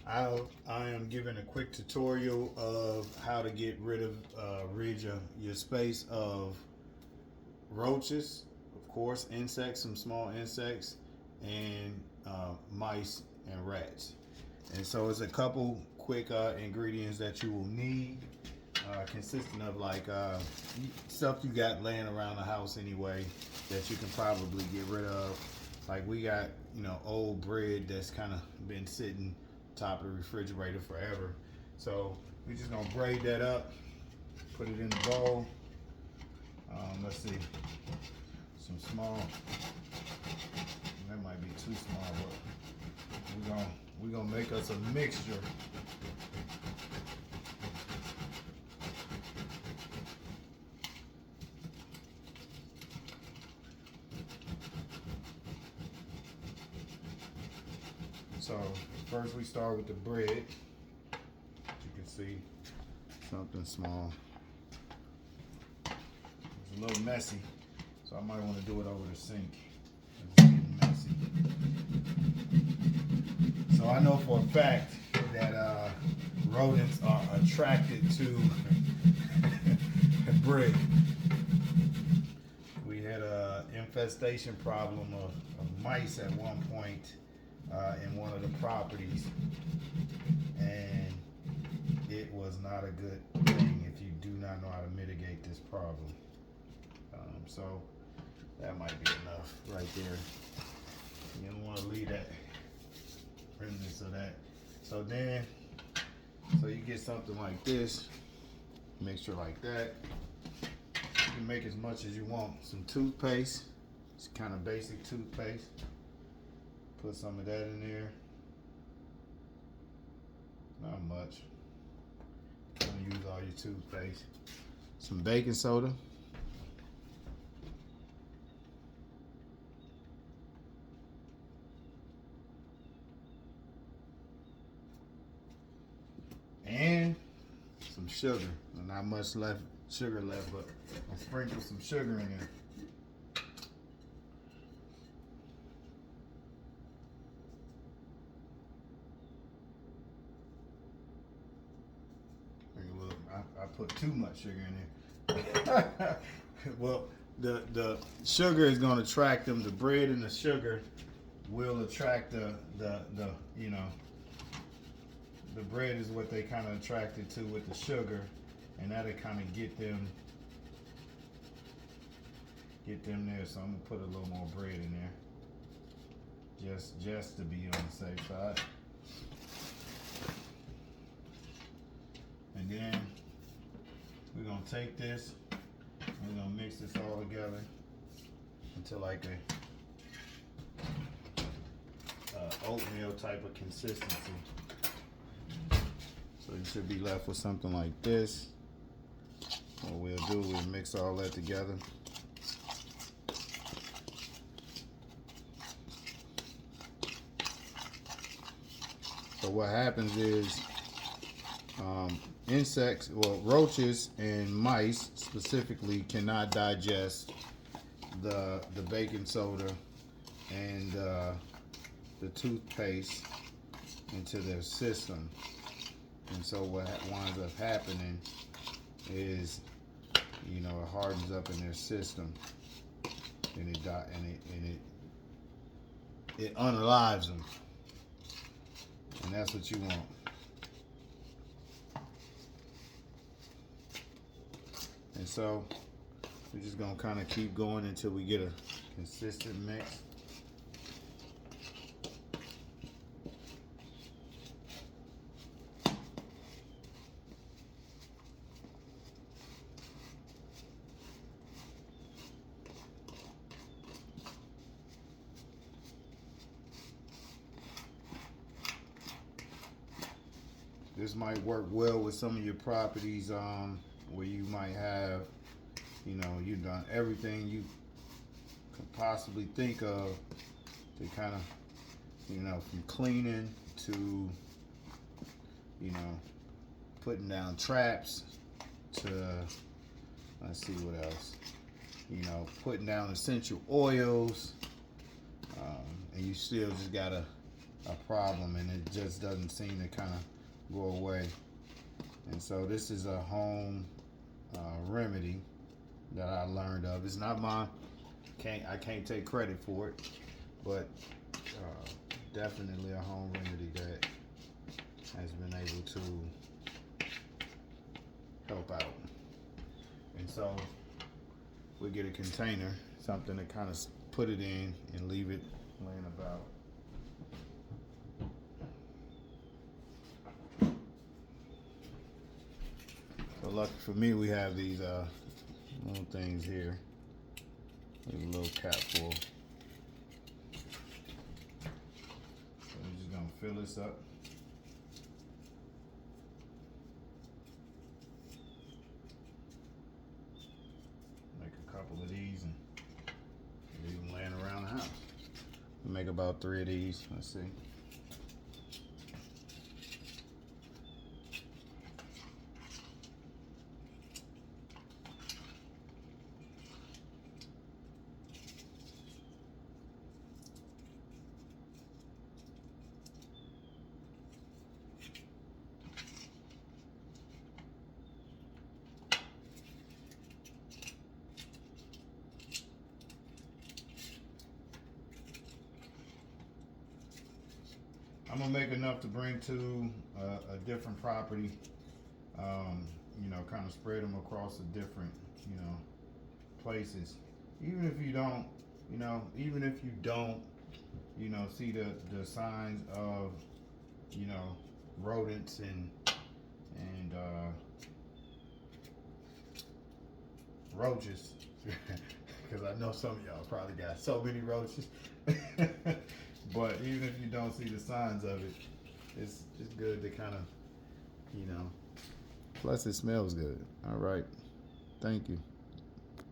I am giving a quick tutorial of how to get rid of rid your space of roaches, of course, insects, some small insects, and mice and rats. And so it's a couple quick ingredients that you will need, consisting of like stuff you got laying around the house anyway that you can probably get rid of. Like we got, old bread that's kind of been sitting top of the refrigerator forever. So we're just gonna braid that up, put it in the bowl. Let's see, some small. That might be too small, but we're gonna make us a mixture. So first we start with the bread. You can see something small. It's a little messy, so I might want to do it over the sink. It's getting messy. So I know for a fact that rodents are attracted to bread. We had an infestation problem of mice at one point in one of the properties, and it was not a good thing if you do not know how to mitigate this problem. So that might be enough right there. You don't want to leave that remnants of that. So you get something like this, mixture like that. You can make as much as you want. Some toothpaste, it's kind of basic toothpaste. Put some of that in there. Not much. Don't use all your toothpaste. Some baking soda. And some sugar. Not much sugar left, but I'll sprinkle some sugar in there. I put too much sugar in there. Well, the sugar is going to attract them. The bread and the sugar will attract the bread is what they kind of attracted to with the sugar, and that'll kind of get them there. So I'm gonna put a little more bread in there, just to be on the safe side. And then we're gonna take this and we're gonna mix this all together until like a oatmeal type of consistency. So you should be left with something like this. What we'll do, we'll mix all that together. So what happens is insects, well, roaches and mice specifically cannot digest the baking soda and the toothpaste into their system. And so what winds up happening is, it hardens up in their system, and it unalives them, and that's what you want. And so we're just gonna kind of keep going until we get a consistent mix. This might work well with some of your properties where you might have, you've done everything you could possibly think of to kind of, from cleaning to, putting down traps to, let's see what else, putting down essential oils, and you still just gotta a problem, and it just doesn't seem to kind of go away. And so this is a home remedy that I learned of. It's not mine. I can't take credit for it, but definitely a home remedy that has been able to help out. And so we get a container, something to kind of put it in and leave it laying about. So lucky for me, we have these little things here. There's a little cap full. So we're just gonna fill this up. Make a couple of these and leave them laying around the house. Make about 3 of these. Let's see. I'm gonna make enough to bring to a different property. You know, kind of spread them across the different, you know, places. Even if you don't, you know, see the signs of, you know, rodents and roaches, because I know some of y'all probably got so many roaches. But even if you don't see the signs of it, it's good to kind of, you know. Plus, it smells good. All right. Thank you.